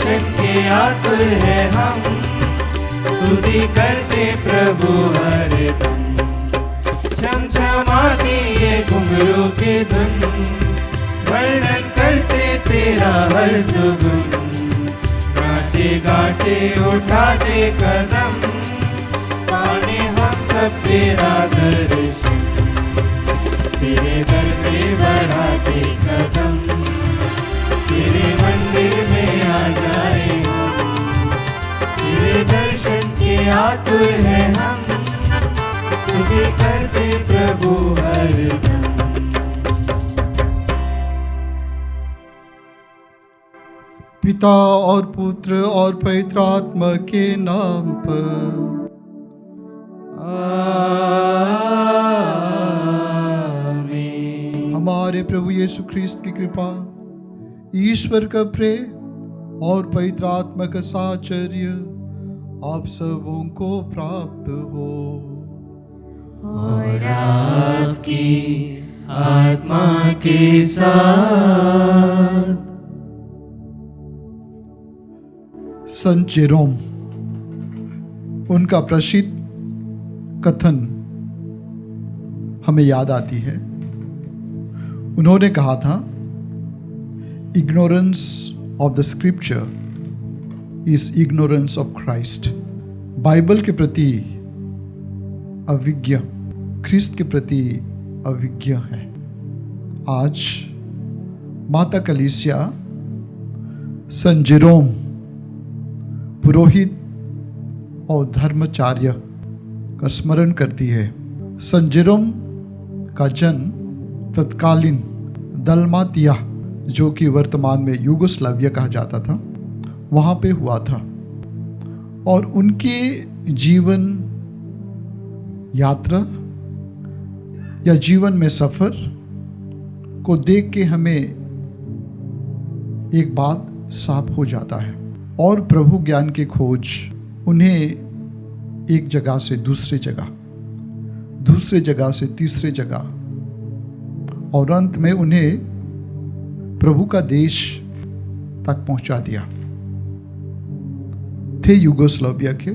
दर्शन के आतुर है हम, स्तुति करते प्रभु हरदम। छमछमाती ये घुंघरू की धुन, वर्णन करते तेरा हर सुगुन। नाचे गाते उठाते कदम, पाने हम सब तेरा दर्शन। तेरे दर पे बढ़ाते कदम, तेरे मंदिर में आ जाए हम। तेरे दर्शन के आतुर है हम, स्तुति करते प्रभु हरदम। पिता और पुत्र और पवित्र आत्मा के नाम पर आमीन। हमारे प्रभु यीशु ख्रिस्त की कृपा, ईश्वर का प्रेम और पवित्र आत्मा का साहचर्य आप सबों को प्राप्त हो। और आपकी आत्मा के साथ। संत जेरोम, उनका प्रसिद्ध कथन हमें याद आती है। उन्होंने कहा था, ignorance of the scripture is ignorance of Christ. Bible के प्रति अविज्ञ ख्रिस्त के प्रति अविज्ञ है। आज माता कलीसिया संत जेरोम पुरोहित और धर्माचार्य का स्मरण करती है। संत जेरोम का जन्म तत्कालीन दलमातिया, जो कि वर्तमान में यूगोस्लाविया कहा जाता था, वहाँ पे हुआ था। और उनके जीवन यात्रा या जीवन में सफ़र को देख के हमें एक बात साफ हो जाता है। और प्रभु ज्ञान की खोज उन्हें एक जगह से दूसरे जगह, दूसरे जगह से तीसरे जगह, और अंत में उन्हें प्रभु का देश तक पहुंचा दिया। थे यूगोस्लाविया के,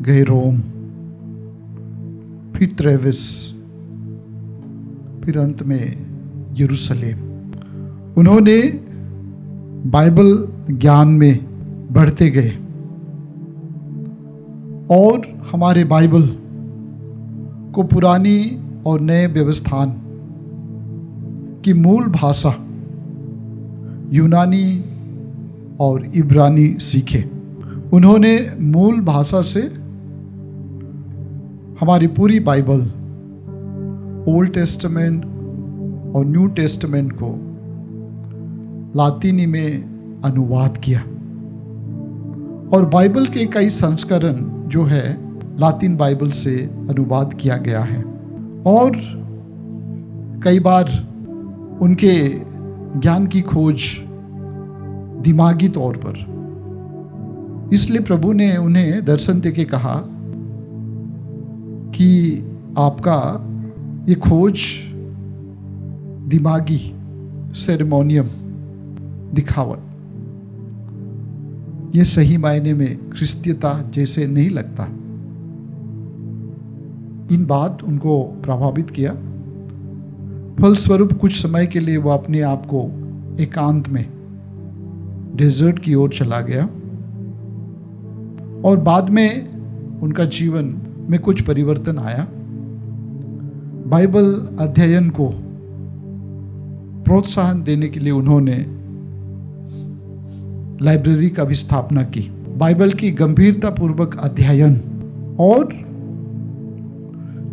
गए रोम, फिर त्रेविस, फिर अंत में यरूशलेम। उन्होंने बाइबल ज्ञान में बढ़ते गए और हमारे बाइबल को पुरानी और नए व्यवस्थान की मूल भाषा यूनानी और इब्रानी सीखे। उन्होंने मूल भाषा से हमारी पूरी बाइबल, ओल्ड टेस्टामेंट और न्यू टेस्टामेंट को लातीनी में अनुवाद किया। और बाइबल के कई संस्करण जो है लातीन बाइबल से अनुवाद किया गया है। और कई बार उनके ज्ञान की खोज दिमागी तौर पर, इसलिए प्रभु ने उन्हें दर्शन देके कहा कि आपका ये खोज दिमागी सेरेमोनियम दिखावट, ये सही मायने में ख्रिस्तीयता जैसे नहीं लगता। इन बात उनको प्रभावित किया। फलस्वरूप कुछ समय के लिए वो अपने आप को एकांत में डेजर्ट की ओर चला गया और बाद में उनका जीवन में कुछ परिवर्तन आया। बाइबल अध्ययन को प्रोत्साहन देने के लिए उन्होंने लाइब्रेरी का भी स्थापना की। बाइबल की गंभीरता पूर्वक अध्ययन और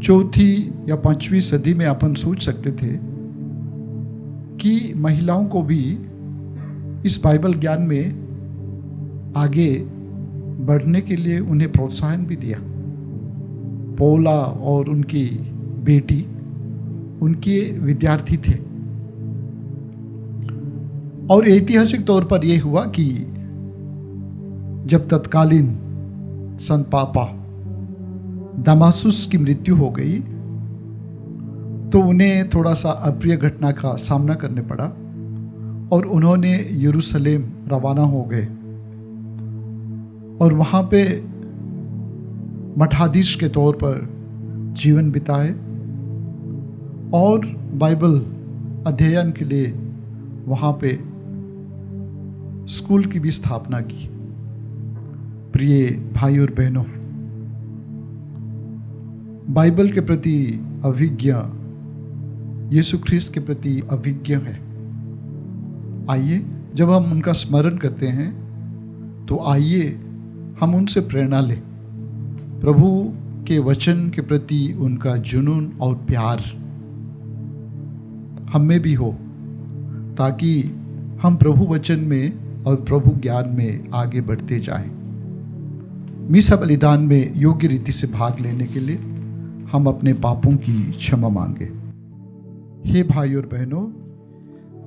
4वीं या 5वीं सदी में अपन सोच सकते थे कि महिलाओं को भी इस बाइबल ज्ञान में आगे बढ़ने के लिए उन्हें प्रोत्साहन भी दिया। पौला और उनकी बेटी उनके विद्यार्थी थे। और ऐतिहासिक तौर पर यह हुआ कि जब तत्कालीन संत पापा दमासुस की मृत्यु हो गई तो उन्हें थोड़ा सा अप्रिय घटना का सामना करने पड़ा और उन्होंने यरूशलेम रवाना हो गए और वहाँ पे मठाधीश के तौर पर जीवन बिताए और बाइबल अध्ययन के लिए वहाँ पे स्कूल की भी स्थापना की। प्रिय भाई और बहनों, बाइबल के प्रति अभिज्ञ, यीशु ख्रिस्त के प्रति अभिज्ञ है। आइए जब हम उनका स्मरण करते हैं तो आइए हम उनसे प्रेरणा लें, प्रभु के वचन के प्रति उनका जुनून और प्यार हम में भी हो, ताकि हम प्रभु वचन में और प्रभु ज्ञान में आगे बढ़ते जाएं। मीसा बलिदान में योग्य रीति से भाग लेने के लिए हम अपने पापों की क्षमा मांगे। हे भाई और बहनों,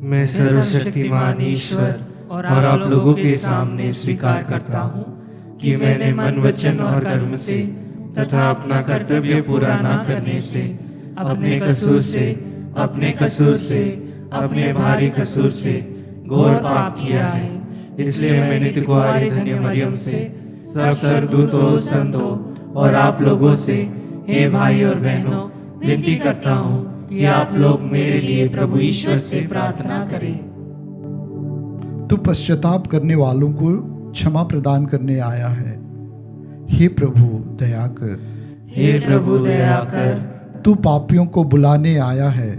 मैं सर्वशक्तिमान ईश्वर और आप लोगों के सामने स्वीकार करता हूँ कि मैंने मन, वचन और कर्म से तथा अपना कर्तव्य पूरा न करने से अपने कसूर से अपने भारी कसूर से घोर पाप किया है। इसलिए मैं नित्य कुंवारी धन्य मरियम से, सब स्वर्गदूतों, संतों और आप लोगों से, हे भाई और बहनों, विनती करता हूँ कि आप लोग मेरे लिए प्रभु ईश्वर से प्रार्थना करें। तू पश्चाताप करने वालों को क्षमा प्रदान करने आया है। हे प्रभु दया कर, हे प्रभु दया कर। तू पापियों को बुलाने आया है।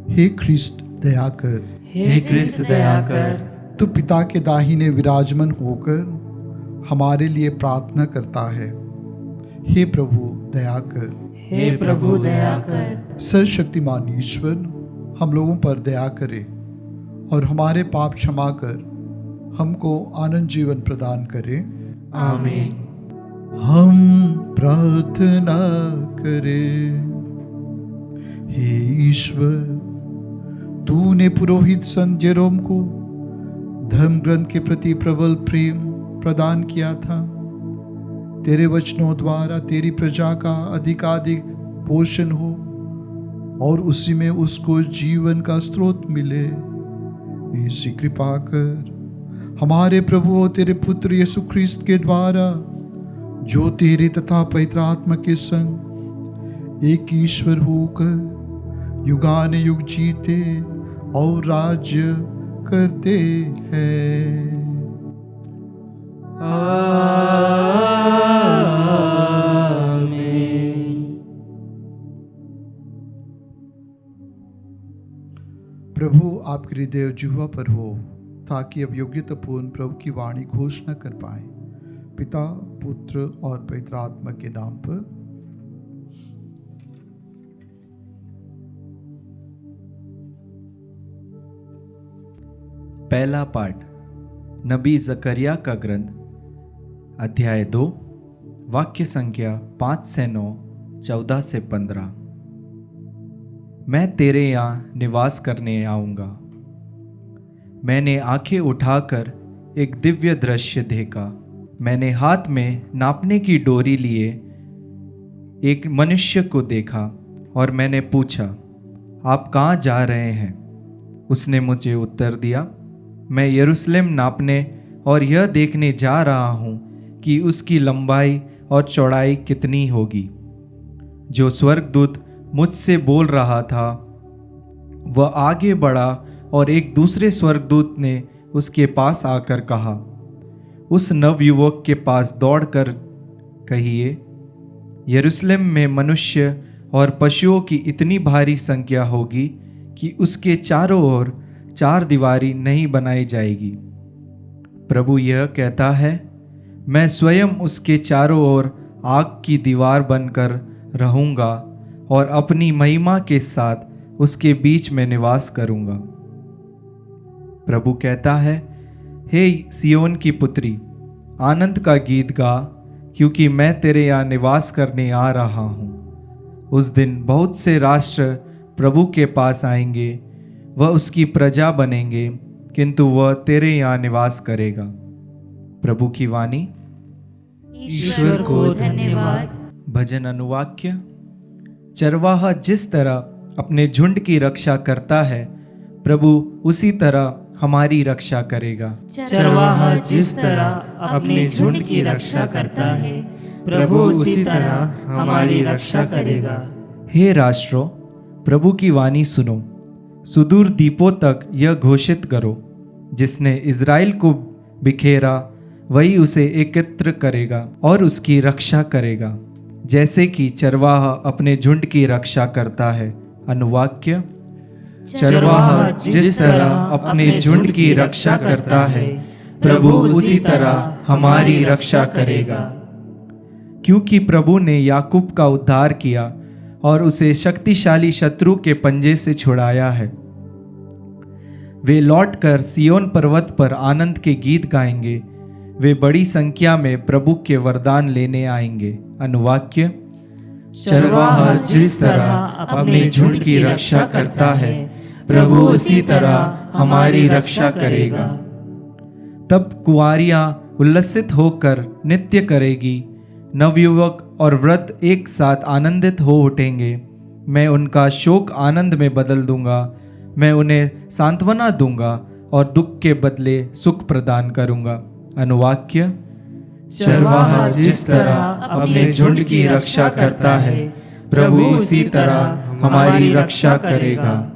हे ख्रिस्त दया कर, हे ख्रिस्त दया कर। तू पिता के दाहिने विराजमान होकर हमारे लिए प्रार्थना करता है। हे प्रभु दया कर, हे प्रभु दया कर। सर्वशक्तिमान ईश्वर हम लोगों पर दया करे और हमारे पाप क्षमा कर हमको आनंद जीवन प्रदान करे। आमीन। हम प्रार्थना करें। हे ईश्वर, तूने पुरोहित संत जेरोम को धर्म ग्रंथ के प्रति प्रबल प्रेम प्रदान किया था। तेरे वचनों द्वारा तेरी प्रजा का अधिकाधिक पोषण हो और उसी में उसको जीवन का स्रोत मिले। ऐसी कृपा कर हमारे प्रभु और तेरे पुत्र यीशु ख्रिस्त के द्वारा, जो तेरे तथा पवित्र आत्मा के संग एक ईश्वर होकर युगान युग जीते और राज्य करते हैं। प्रभु आपके हृदय जिह्वा पर हो, ताकि अब योग्यतापूर्ण प्रभु की वाणी घोषणा कर पाए। पिता, पुत्र और पवित्र आत्मा के नाम पर। पहला पाठ नबी जकरिया का ग्रंथ, अध्याय 2, वाक्य संख्या 5 से 9, 14 से 15। मैं तेरे यहाँ निवास करने आऊँगा। मैंने आंखें उठाकर एक दिव्य दृश्य देखा। मैंने हाथ में नापने की डोरी लिए एक मनुष्य को देखा और मैंने पूछा, आप कहाँ जा रहे हैं? उसने मुझे उत्तर दिया, मैं यरूशलेम नापने और यह देखने जा रहा हूँ कि उसकी लंबाई और चौड़ाई कितनी होगी। जो स्वर्गदूत मुझसे बोल रहा था वह आगे बढ़ा और एक दूसरे स्वर्गदूत ने उसके पास आकर कहा, उस नवयुवक के पास दौड़कर कहिए, यरूशलेम में मनुष्य और पशुओं की इतनी भारी संख्या होगी कि उसके चारों ओर 4 दीवारी नहीं बनाई जाएगी। प्रभु यह कहता है, मैं स्वयं उसके चारों ओर आग की दीवार बनकर रहूंगा और अपनी महिमा के साथ उसके बीच में निवास करूंगा। प्रभु कहता है, हे सियोन की पुत्री, आनंद का गीत गा, क्योंकि मैं तेरे यहाँ निवास करने आ रहा हूँ। उस दिन बहुत से राष्ट्र प्रभु के पास आएंगे, वह उसकी प्रजा बनेंगे, किंतु वह तेरे यहाँ निवास करेगा। प्रभु की वाणी। ईश्वर को धन्यवाद। भजन अनुवाक्य। चरवाहा जिस तरह अपने झुंड की रक्षा करता है, प्रभु उसी तरह हमारी रक्षा करेगा। चरवाहा जिस तरह अपने झुंड की रक्षा करता है, प्रभु उसी तरह हमारी रक्षा करेगा। हे राष्ट्रों, प्रभु की वाणी सुनो, सुदूर द्वीपों तक यह घोषित करो, जिसने इज़राइल को बिखेरा वही उसे एकत्र करेगा और उसकी रक्षा करेगा, जैसे कि चरवाहा अपने झुंड की रक्षा करता है। अनुवाक्य: चरवाहा जिस तरह अपने झुंड की रक्षा करता है, प्रभु उसी तरह हमारी रक्षा करेगा। क्योंकि प्रभु ने याकूब का उद्धार किया और उसे शक्तिशाली शत्रु के पंजे से छुड़ाया है। वे लौटकर सियोन पर्वत पर आनंद के गीत गाएंगे, वे बड़ी संख्या में प्रभु के वरदान लेने आएंगे। अनुवाक्य: चरवाहा जिस तरह अपने झुंड की रक्षा करता है, प्रभु उसी तरह हमारी रक्षा करेगा। तब कुंवारियां उल्लसित होकर नृत्य करेगी, नवयुवक और वृद्ध एक साथ आनंदित हो उठेंगे। मैं उनका शोक आनंद में बदल दूंगा, मैं उन्हें सांत्वना दूंगा और दुख के बदले सुख प्रदान करूंगा। अनुवाक्य: चरवाहा जिस तरह अपने झुंड की रक्षा करता है, प्रभु उसी तरह हमारी रक्षा करेगा।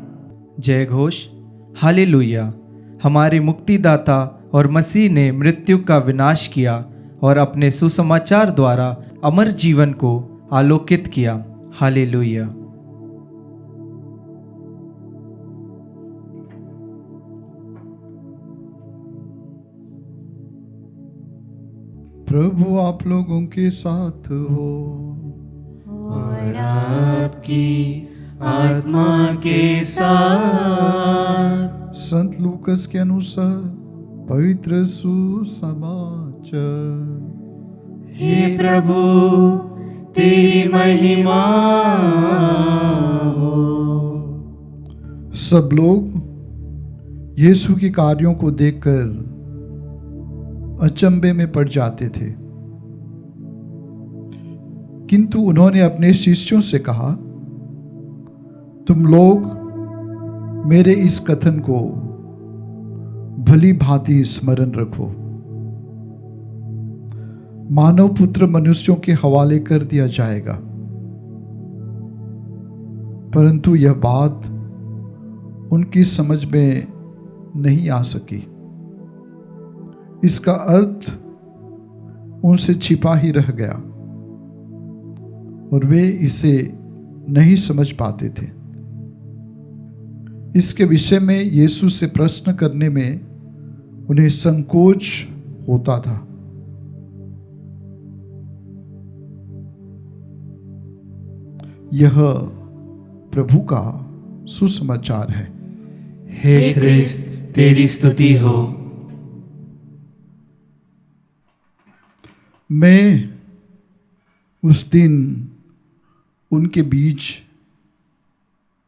जय घोष। हालेलुया। हमारे मुक्तिदाता और मसीह ने मृत्यु का विनाश किया और अपने सुसमाचार द्वारा अमर जीवन को आलोकित किया। हालेलुया। प्रभु आप लोगों के साथ हो और आपकी आत्मा के साथ। संत लूकस के अनुसार पवित्र सुसमाचार। हे प्रभु, तेरी महिमा हो। सब लोग यीशु के कार्यों को देखकर अचंभे में पड़ जाते थे, किंतु उन्होंने अपने शिष्यों से कहा, तुम लोग मेरे इस कथन को भली भांति स्मरण रखो। मानव पुत्र मनुष्यों के हवाले कर दिया जाएगा, परंतु यह बात उनकी समझ में नहीं आ सकी। इसका अर्थ उनसे छिपा ही रह गया और वे इसे नहीं समझ पाते थे। इसके विषय में यीशु से प्रश्न करने में उन्हें संकोच होता था। यह प्रभु का सुसमाचार है। हे ख्रिस्त, तेरी स्तुति हो। मैं उस दिन उनके बीच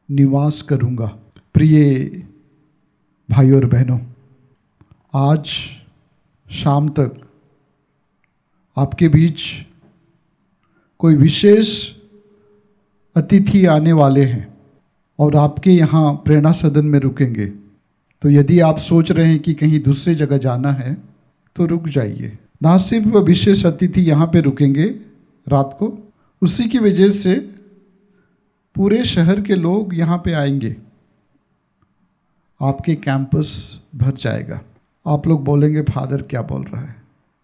निवास करूंगा। प्रिय भाइयों और बहनों, आज शाम तक आपके बीच कोई विशेष अतिथि आने वाले हैं और आपके यहाँ प्रेरणा सदन में रुकेंगे। तो यदि आप सोच रहे हैं कि कहीं दूसरी जगह जाना है तो रुक जाइए। ना सिर्फ वह विशेष अतिथि यहाँ पे रुकेंगे रात को, उसी की वजह से पूरे शहर के लोग यहाँ पे आएंगे। आपके कैंपस भर जाएगा। आप लोग बोलेंगे, फादर क्या बोल रहा है?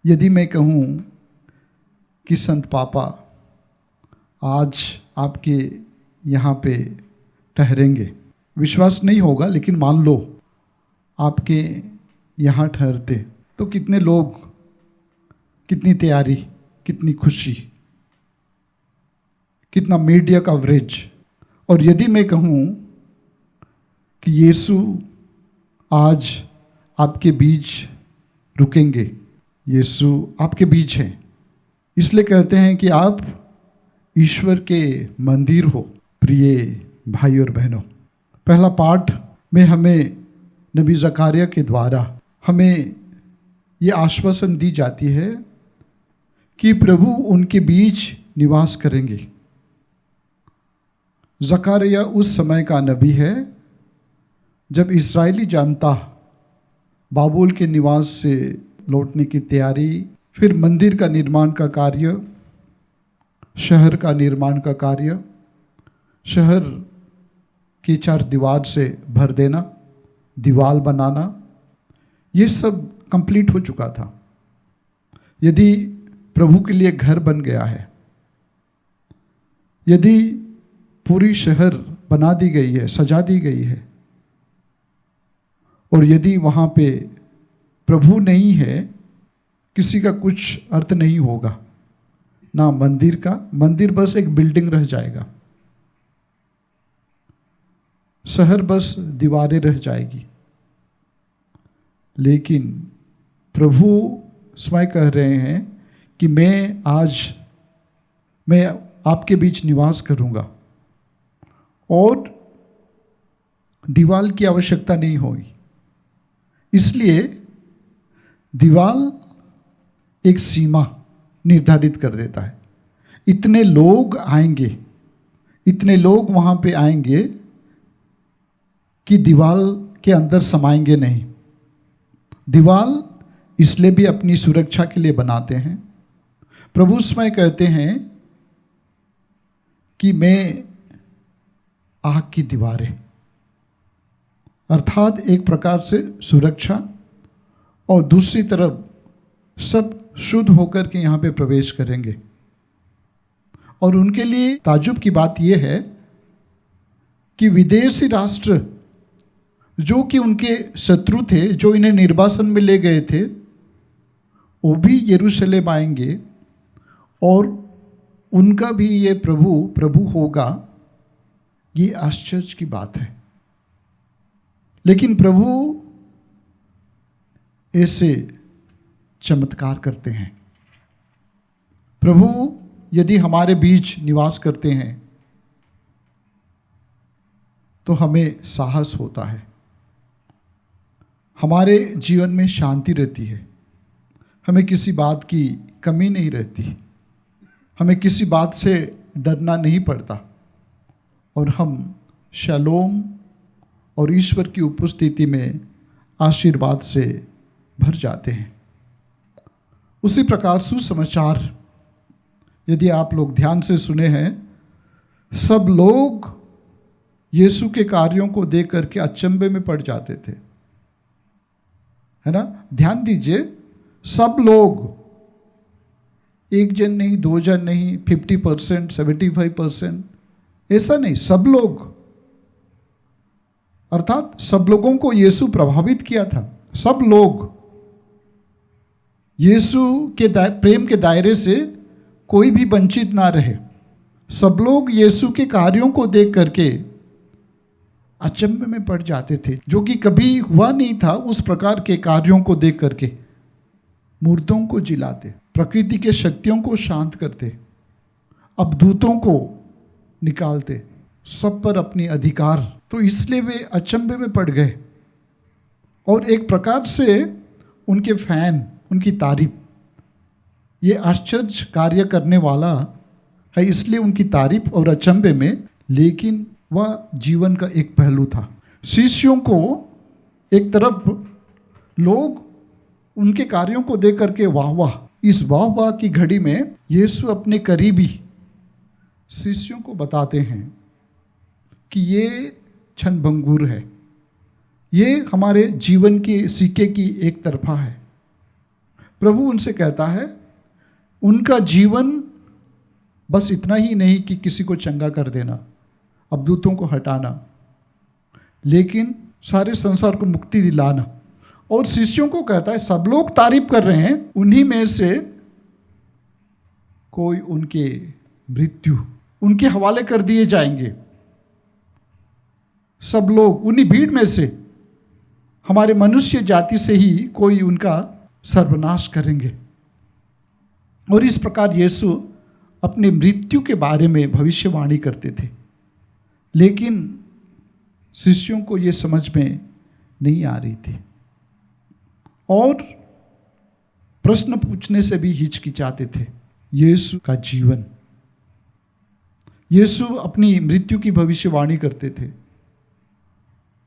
यदि मैं कहूँ कि संत पापा आज आपके यहाँ पे ठहरेंगे, विश्वास नहीं होगा, लेकिन मान लो आपके यहाँ ठहरते तो कितने लोग, कितनी तैयारी, कितनी खुशी, कितना मीडिया कवरेज। और यदि मैं कहूँ कि यीशु आज आपके बीच रुकेंगे, यीशु आपके बीच हैं, इसलिए कहते हैं कि आप ईश्वर के मंदिर हो। प्रिय भाई और बहनों, पहला पाठ में हमें नबी ज़करिया के द्वारा हमें ये आश्वासन दी जाती है कि प्रभु उनके बीच निवास करेंगे। ज़करिया उस समय का नबी है जब इस्राएली जनता बाबुल के निवास से लौटने की तैयारी, फिर मंदिर का निर्माण का कार्य, शहर का निर्माण का कार्य, शहर की 4 दीवार से भर देना, दीवार बनाना, ये सब कंप्लीट हो चुका था। यदि प्रभु के लिए घर बन गया है, यदि पूरी शहर बना दी गई है, सजा दी गई है, और यदि वहाँ पे प्रभु नहीं है, किसी का कुछ अर्थ नहीं होगा ना मंदिर का। मंदिर बस एक बिल्डिंग रह जाएगा, शहर बस दीवारें रह जाएगी। लेकिन प्रभु स्वयं कह रहे हैं कि मैं आपके बीच निवास करूंगा और दीवार की आवश्यकता नहीं होगी। इसलिए दीवार एक सीमा निर्धारित कर देता है। इतने लोग आएंगे, इतने लोग वहां पे आएंगे कि दीवार के अंदर समाएंगे नहीं। दीवार इसलिए भी अपनी सुरक्षा के लिए बनाते हैं। प्रभु स्वयं कहते हैं कि मैं आग की दीवारें, अर्थात एक प्रकार से सुरक्षा, और दूसरी तरफ सब शुद्ध होकर के यहाँ पे प्रवेश करेंगे। और उनके लिए ताज्जुब की बात यह है कि विदेशी राष्ट्र जो कि उनके शत्रु थे, जो इन्हें निर्वासन में ले गए थे, वो भी यरूशलेम आएंगे और उनका भी ये प्रभु होगा। ये आश्चर्य की बात है। लेकिन प्रभु ऐसे चमत्कार करते हैं। प्रभु यदि हमारे बीच निवास करते हैं तो हमें साहस होता है, हमारे जीवन में शांति रहती है, हमें किसी बात की कमी नहीं रहती, हमें किसी बात से डरना नहीं पड़ता, और हम शालोम और ईश्वर की उपस्थिति में आशीर्वाद से भर जाते हैं। उसी प्रकार सुसमाचार यदि आप लोग ध्यान से सुने हैं, सब लोग यीशु के कार्यों को देख करके अचंभे में पड़ जाते थे, है ना। ध्यान दीजिए, सब लोग, एक जन नहीं, 2 जन नहीं, 50%, 75%, ऐसा नहीं, सब लोग, अर्थात सब लोगों को यीशु प्रभावित किया था। सब लोग यीशु के प्रेम के दायरे से कोई भी वंचित ना रहे। सब लोग यीशु के कार्यों को देख करके अचंभे में पड़ जाते थे, जो कि कभी हुआ नहीं था। उस प्रकार के कार्यों को देख करके मुर्दों को जिलाते, प्रकृति के शक्तियों को शांत करते, अबदूतों को निकालते, सब पर अपनी अधिकार। तो इसलिए वे अचंभे में पड़ गए, और एक प्रकार से उनके फैन, उनकी तारीफ, ये आश्चर्य कार्य करने वाला है, इसलिए उनकी तारीफ और अचंभे में। लेकिन वह जीवन का एक पहलू था। शिष्यों को एक तरफ लोग उनके कार्यों को देख करके वाह वाह, इस वाह वाह की घड़ी में यीशु अपने करीबी शिष्यों को बताते हैं कि ये क्षणभंगुर है, ये हमारे जीवन के सिक्के की एक तरफा है। प्रभु उनसे कहता है, उनका जीवन बस इतना ही नहीं कि किसी को चंगा कर देना, अबदूतों को हटाना, लेकिन सारे संसार को मुक्ति दिलाना। और शिष्यों को कहता है, सब लोग तारीफ कर रहे हैं, उन्हीं में से कोई उनके मृत्यु उनके हवाले कर दिए जाएंगे। सब लोग, उन्हीं भीड़ में से, हमारे मनुष्य जाति से ही कोई उनका सर्वनाश करेंगे। और इस प्रकार यीशु अपने मृत्यु के बारे में भविष्यवाणी करते थे, लेकिन शिष्यों को यह समझ में नहीं आ रही थी, और प्रश्न पूछने से भी हिचकिचाते थे। यीशु का जीवन, यीशु अपनी मृत्यु की भविष्यवाणी करते थे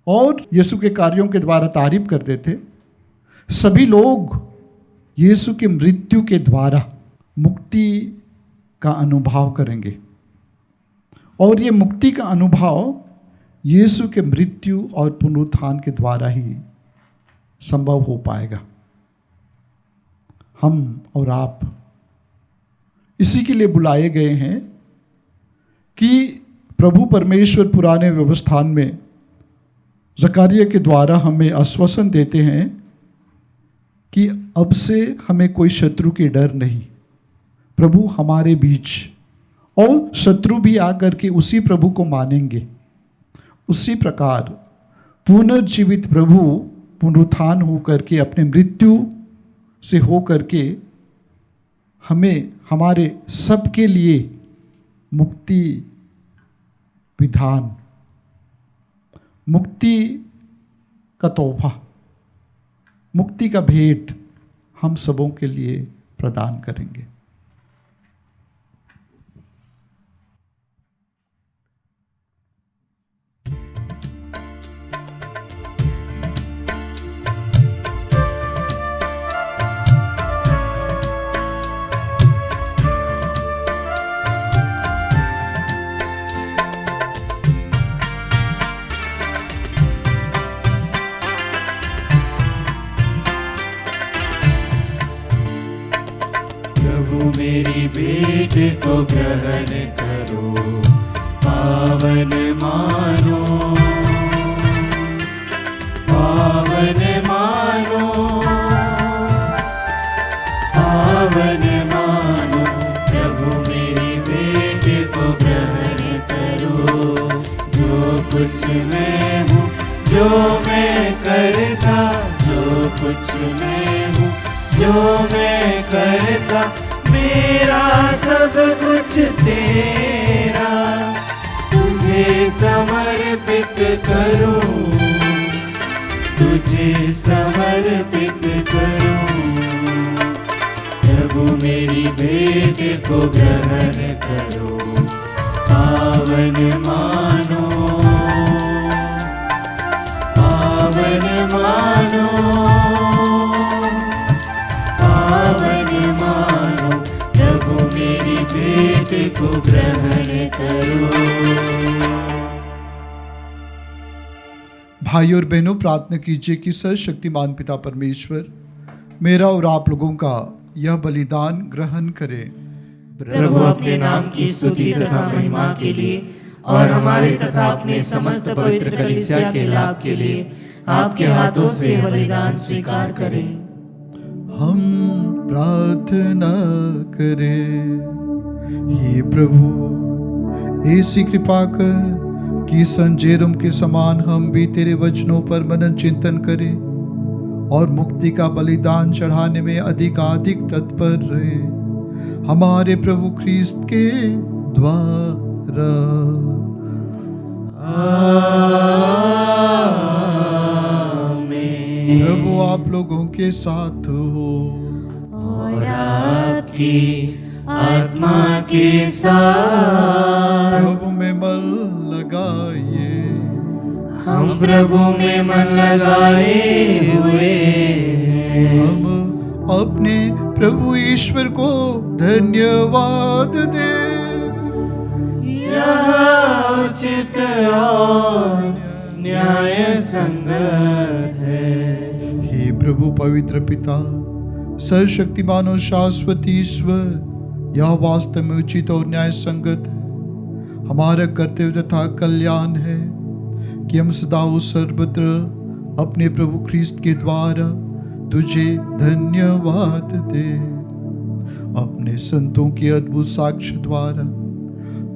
और यीशु के कार्यों के द्वारा तारीफ करते थे, सभी लोग यीशु की मृत्यु के द्वारा मुक्ति का अनुभव करेंगे, और ये मुक्ति का अनुभव यीशु के मृत्यु और पुनरुत्थान के द्वारा ही संभव हो पाएगा। हम और आप इसी के लिए बुलाए गए हैं कि प्रभु परमेश्वर पुराने व्यवस्थान में जकरिया के द्वारा हमें आश्वासन देते हैं कि अब से हमें कोई शत्रु की डर नहीं, प्रभु हमारे बीच, और शत्रु भी आकर के उसी प्रभु को मानेंगे। उसी प्रकार पुनर्जीवित प्रभु पुनरुत्थान होकर के अपने मृत्यु से होकर के हमें हमारे सबके लिए मुक्ति विधान, मुक्ति का तोहफा, मुक्ति का भेंट हम सबों के लिए प्रदान करेंगे। मेरी भेंट को ग्रहण करो, पावन मानो, पावन मानो, पावन मानो। प्रभु मेरी भेंट को ग्रहण करो, जो कुछ मैं हूँ, जो मैं करता, जो कुछ मैं हूँ, जो मैं करता, मेरा सब कुछ तेरा, तुझे समर्पित करूं, तुझे समर्पित करूं। प्रभु मेरी भेंट को ग्रहण करो, पावन मानो, पावन मानो, पावन मानो। प्रभु मेरी भेंट को ग्रहण करो। भाई और बहनों, प्रार्थना कीजिए कि सर्वशक्तिमान पिता परमेश्वर मेरा और आप लोगों का यह बलिदान ग्रहण करे। प्रभु अपने नाम की स्तुति तथा महिमा के लिए और हमारे तथा अपने समस्त पवित्र कलीसिया के लाभ के लिए आपके हाथों से बलिदान स्वीकार करें। हम प्रार्थना करें। हे प्रभु, ऐसी कृपा कर कि संजेरम के समान हम भी तेरे वचनों पर मनन चिंतन करें और मुक्ति का बलिदान चढ़ाने में अधिकाधिक तत्पर रहे, हमारे प्रभु ख्रीस्त के द्वारा। आमीन। प्रभु आप लोगों के साथ हो और आपकी आत्मा के साथ। प्रभु में मन लगाइए। हम प्रभु में मन लगाए हुए हम अपने प्रभु ईश्वर को धन्यवाद दे। यह उचित और न्याय संगत है। हे प्रभु पवित्र पिता, सर्वशक्तिमान और शाश्वत ईश्वर, यह वास्तव में उचित और न्याय संगत है, हमारा कर्तव्य तथा कल्याण है कि हम सदा और सर्वत्र अपने प्रभु ख्रीस्त के द्वारा तुझे धन्यवाद दे। अपने संतों के अद्भुत साक्ष्य द्वारा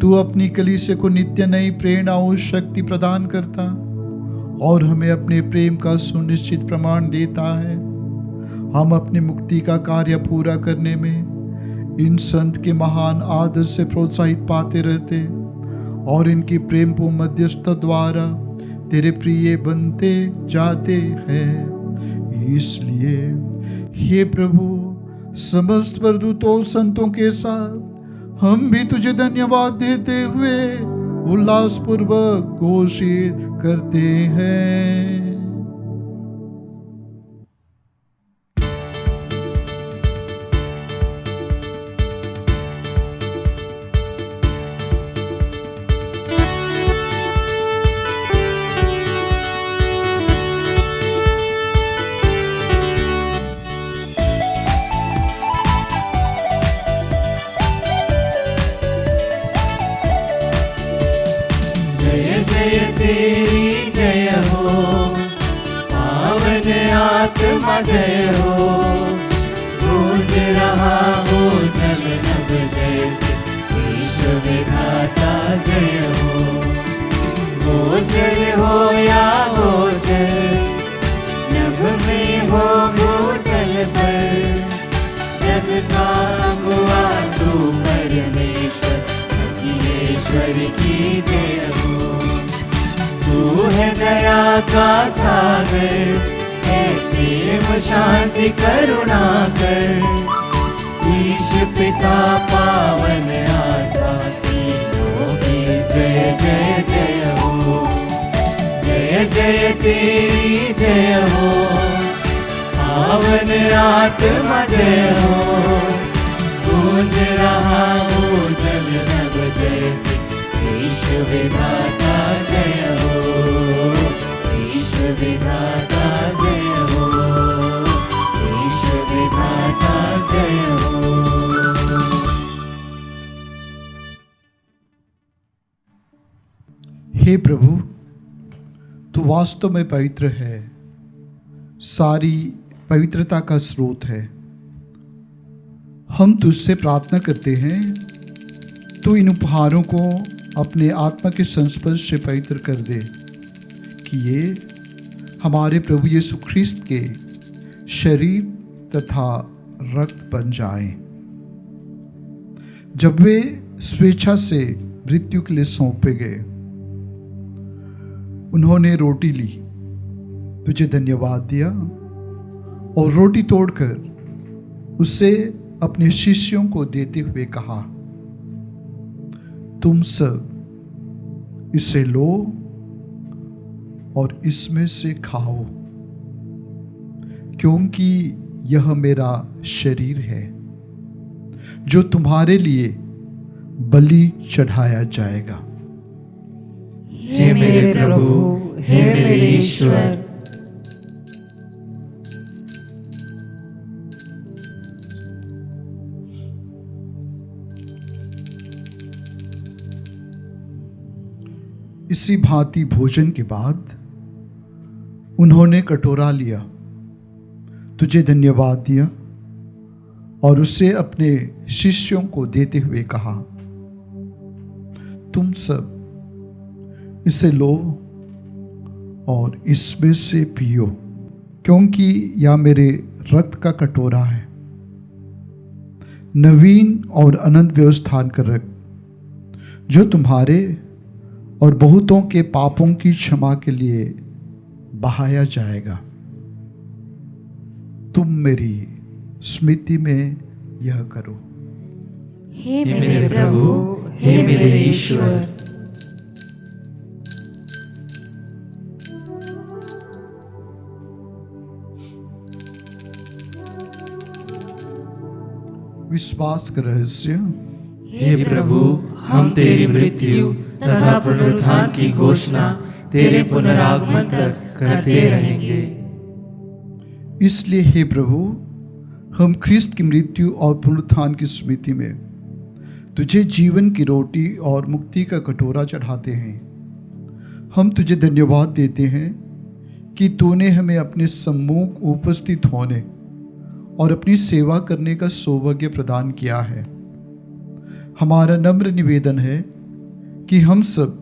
तू अपनी कलीसिया को नित्य नई प्रेरणा और शक्ति प्रदान करता और हमें अपने प्रेम का सुनिश्चित प्रमाण देता है। हम अपने मुक्ति का कार्य पूरा करने में इन संत के महान आदर से प्रोत्साहित पाते रहते और इनकी प्रेमपूर्ण मध्यस्थ द्वारा तेरे प्रिय बनते जाते हैं। इसलिए हे प्रभु, समस्त प्रदूतों और संतों के साथ हम भी तुझे धन्यवाद देते हुए उल्लासपूर्वक घोषित करते हैं। आत्मा जय हो। गूंज रहा हो जल नभ जैसे ईश्वर विधाता जय हो। गोचर हो या गोचर नभ में हो भूतल पर, जग का हुआ तू परमेश्वर अखिलेश्वर की जय हो। तू है दया का सागर, है प्रेम शांति करुणा कर। ईश पिता पावन आत्मा सीखो की जय जय जय हो। जय जय तेरी जय हो, पावन आत्मा जय हो। गूंज रहा हो जल नभ जैसे ईश्वर विधाता जय हो। ईश्वर विधाता जय हो। ईश्वर विधाता जय हो। हे प्रभु, तू वास्तव में पवित्र है, सारी पवित्रता का स्रोत है। हम तुझसे प्रार्थना करते हैं, तू इन उपहारों को अपने आत्मा के संस्पर्श से पवित्र कर दे, कि ये हमारे प्रभु यीशु ख्रिस्त के शरीर तथा रक्त बन जाए। जब वे स्वेच्छा से मृत्यु के लिए सौंपे गए, उन्होंने रोटी ली, तुझे धन्यवाद दिया और रोटी तोड़कर उसे अपने शिष्यों को देते हुए कहा, तुम सब इसे लो और इसमें से खाओ, क्योंकि यह मेरा शरीर है जो तुम्हारे लिए बलि चढ़ाया जाएगा। हे मेरे प्रभु, हे मेरे ईश्वर, इसी भांति भोजन के बाद उन्होंने कटोरा लिया, तुझे धन्यवाद दिया और उसे अपने शिष्यों को देते हुए कहा, तुम सब इसे लो और इसमें से पियो, क्योंकि यह मेरे रक्त का कटोरा है, नवीन और अनंत व्यवस्थान का रक्त, जो तुम्हारे और बहुतों के पापों की क्षमा के लिए बहाया जाएगा। तुम मेरी स्मृति में यह करो। हे मेरे प्रभु, हे मेरे ईश्वर। विश्वास का रहस्य। हे प्रभु, हम तेरी मृत्यु तथा पुनरुत्थान की घोषणा तेरे पुनरागमन तक करते रहेंगे। इसलिए हे प्रभु, हम ख्रिस्त की मृत्यु और पुनरुत्थान की स्मृति में तुझे जीवन की रोटी और मुक्ति का कटोरा चढ़ाते हैं। हम तुझे धन्यवाद देते हैं कि तूने हमें अपने सम्मुख उपस्थित होने और अपनी सेवा करने का सौभाग्य प्रदान किया है। हमारा नम्र निवेदन है कि हम सब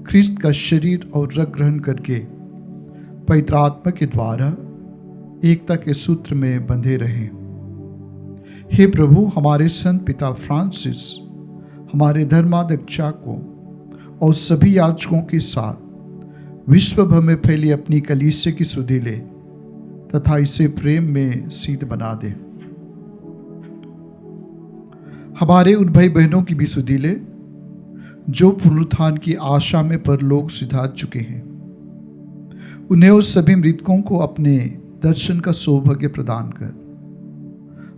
ख्रिस्त का शरीर और रक्त ग्रहण करके पवित्र आत्मा के द्वारा एकता के सूत्र में बंधे रहें। हे प्रभु, हमारे संत पिता फ्रांसिस, हमारे धर्माध्यक्षा को और सभी याजकों के साथ विश्व भर में फैली अपनी कलीसिया की सुधि ले तथा इसे प्रेम में सिद्ध बना दे। हमारे उन भाई बहनों की भी सुधि ले जो पुनरुत्थान की आशा में परलोक सिधार चुके हैं। उन्हें उस सभी मृतकों को अपने दर्शन का सौभाग्य प्रदान कर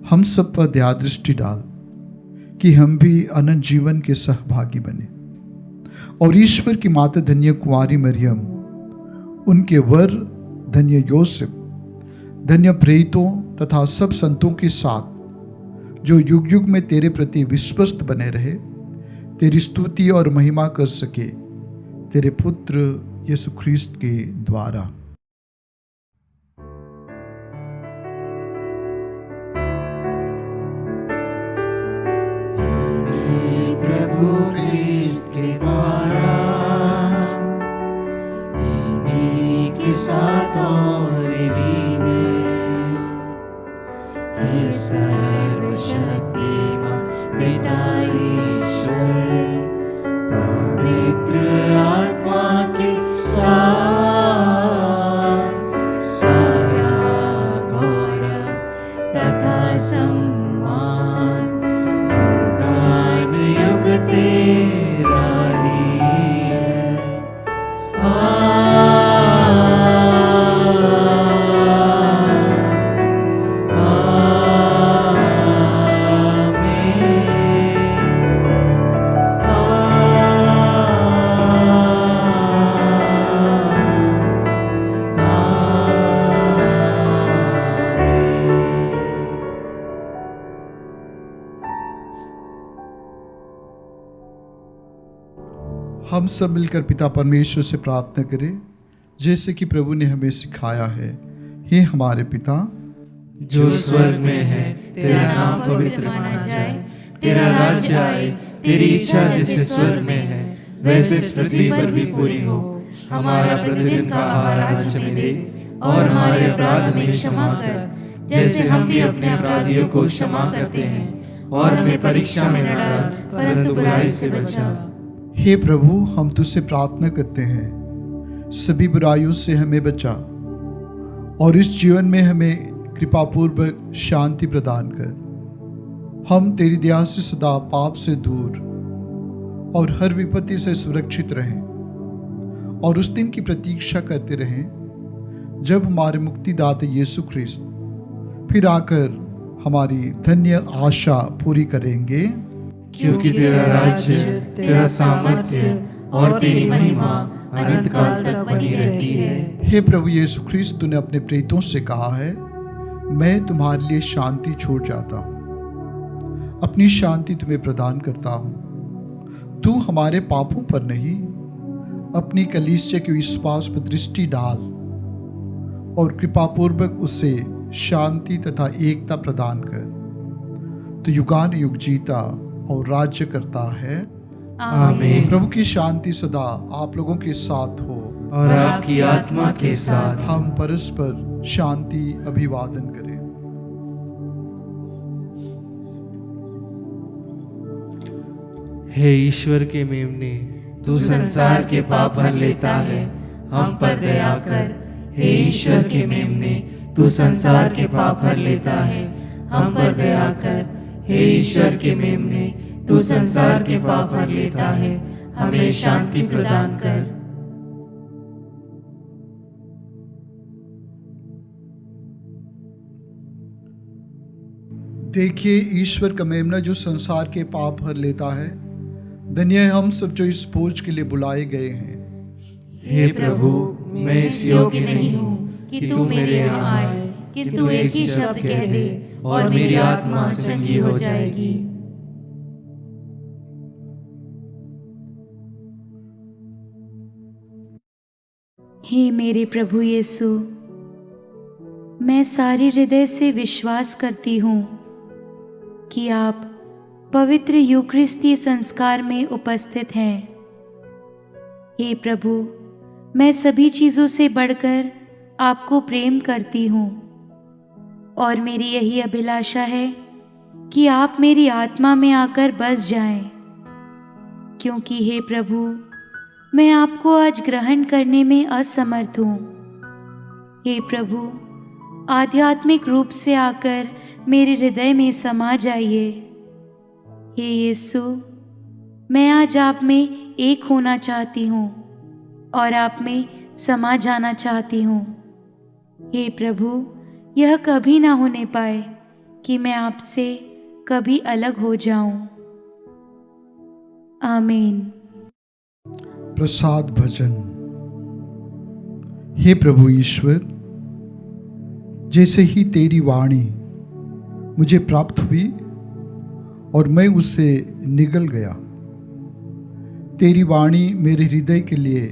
हम सब पर दया दृष्टि डाल कि हम भी अनंत जीवन के सहभागी बने और ईश्वर की माता धन्य कुंवारी मरियम, उनके वर धन्य योसेफ, धन्य प्रेरितों तथा सब संतों के साथ जो युग युग में तेरे प्रति विश्वस्त बने रहे, तेरी स्तुति और महिमा कर सके तेरे पुत्र यीशु ख्रिस्त के द्वारा। हे सर्वशक्तिमान पिता ईश्वर, पवित्र आत्मा के साथ सारा गौरव तथा सम्मान युगान युग तेरा ही है। हम सब मिलकर पिता परमेश्वर से प्रार्थना करें जैसे कि प्रभु ने हमें सिखाया है। हे हमारे पिता जो स्वर्ग में है, तेरा नाम पवित्र माना जाए, तेरा राज्य आए, तेरी इच्छा जैसे स्वर्ग में है वैसे इस पृथ्वी पर भी पूरी हो। हमारा प्रतिदिन का आहार आज हमें दे, और हमारे अपराध हमें क्षमा कर जैसे हम भी अपने अपराधियों को क्षमा करते हैं, और हमें परीक्षा में न डाल परंतु बुराई से बचा। हे प्रभु, हम तुझसे प्रार्थना करते हैं सभी बुराइयों से हमें बचा और इस जीवन में हमें कृपापूर्वक शांति प्रदान कर। हम तेरी दया से सदा पाप से दूर और हर विपत्ति से सुरक्षित रहें और उस दिन की प्रतीक्षा करते रहें जब हमारे मुक्तिदाता यीशु ख्रिस्त फिर आकर हमारी धन्य आशा पूरी करेंगे। क्योंकि तेरा राज्य, तेरा सामर्थ्य और तेरी महिमा अनंत काल तक बनी रहती है। हे प्रभु यीशु ख्रिस्त, तूने अपने प्रेरितों से कहा है, मैं तुम्हारे लिए शांति छोड़ जाता हूँ, अपनी शांति तुम्हें प्रदान करता हूँ। तू हमारे पापों पर नहीं, अपनी कलीसिया के विश्वास पर दृष्टि डाल और कृपापूर्वक उसे शांति तथा एकता प्रदान कर। तो युगान युग जीता और राज्य करता है। आमीन। प्रभु की शांति सदा आप लोगों के साथ हो और आपकी आत्मा के साथ। हम परस्पर शांति अभिवादन करें। हे ईश्वर के मेमने, तू संसार के पाप भर लेता है, हम पर दया कर। हे ईश्वर के मेमने, तू संसार के पाप भर लेता है, हम पर दया कर। हे ईश्वर के मेमने, तू संसार के पाप भर लेता है, हमें शांति प्रदान कर। देखिए ईश्वर का मेमना जो संसार के पाप भर लेता है। धन्य है हम सब जो इस भोज के लिए बुलाए गए हैं। हे प्रभु, मैं इस योग्य नहीं हूँ कि तू मेरे यहाँ आए, किंतु एक ही शब्द कह दे और मेरी आत्मा चंगी हो जाएगी। हे मेरे प्रभु यीशु, मैं सारे हृदय से विश्वास करती हूँ कि आप पवित्र यूकरिस्तीय संस्कार में उपस्थित हैं। हे प्रभु, मैं सभी चीज़ों से बढ़कर आपको प्रेम करती हूँ और मेरी यही अभिलाषा है कि आप मेरी आत्मा में आकर बस जाएं, क्योंकि हे प्रभु, मैं आपको आज ग्रहण करने में असमर्थ हूँ। हे प्रभु, आध्यात्मिक रूप से आकर मेरे हृदय में समा जाइए। हे यीशु, मैं आज आप में एक होना चाहती हूँ और आप में समा जाना चाहती हूँ। हे प्रभु, यह कभी ना होने पाए कि मैं आपसे कभी अलग हो जाऊं। आमीन। प्रसाद भजन। हे प्रभु ईश्वर, जैसे ही तेरी वाणी मुझे प्राप्त हुई और मैं उससे निगल गया, तेरी वाणी मेरे हृदय के लिए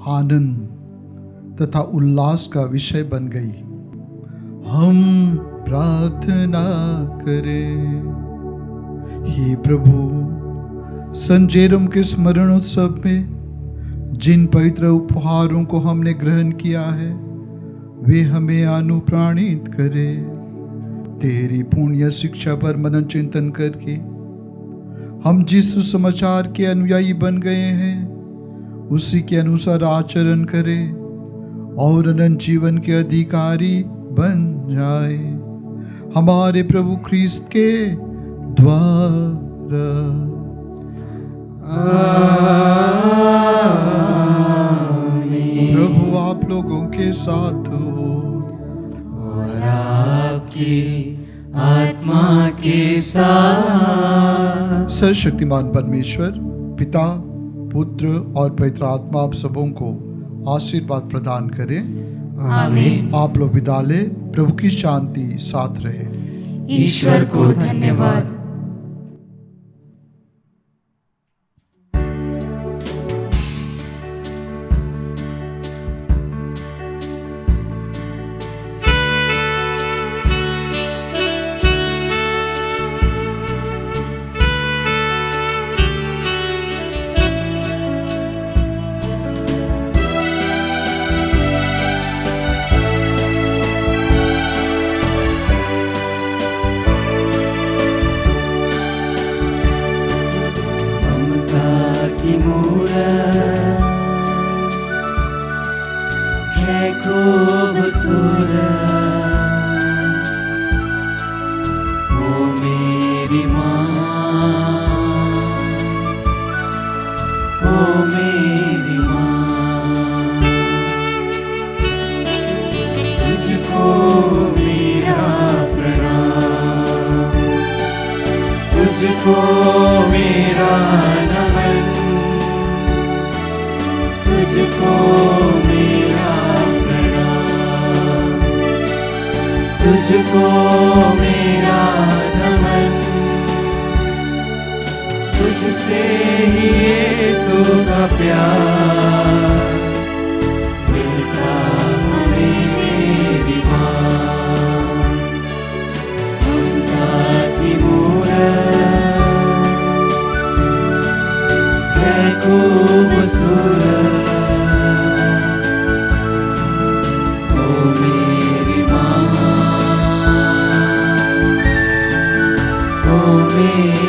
आनंद तथा उल्लास का विषय बन गई। हम प्रार्थना करें। हे प्रभु, संजेरम के स्मरणोत्सव में जिन पवित्र उपहारों को हमने ग्रहण किया है वे हमें अनुप्राणित करे। तेरी पुण्य शिक्षा पर मनन चिंतन करके हम जिस सुसमाचार के अनुयायी बन गए हैं उसी के अनुसार आचरण करें और अनंत जीवन के अधिकारी बन जाए हमारे प्रभु ख्रीस्त के द्वारा। प्रभु आप लोगों के साथ हो और आपकी आत्मा के साथ। सर्वशक्तिमान परमेश्वर पिता पुत्र और पवित्र आत्मा आप सबों को आशीर्वाद प्रदान करें। आमीन। आप लोग विदा ले, प्रभु की शांति साथ रहे। ईश्वर को धन्यवाद। तुझको मेरा नमन, तुझको मेरा प्रणाम, तुझको मेरा नमन। तुझसे ही यीशु का प्यार मिलता हमें मेरी माँ। ममता की मूरत है खूबसूरत, ओ मेरी माँ, ओ मेरी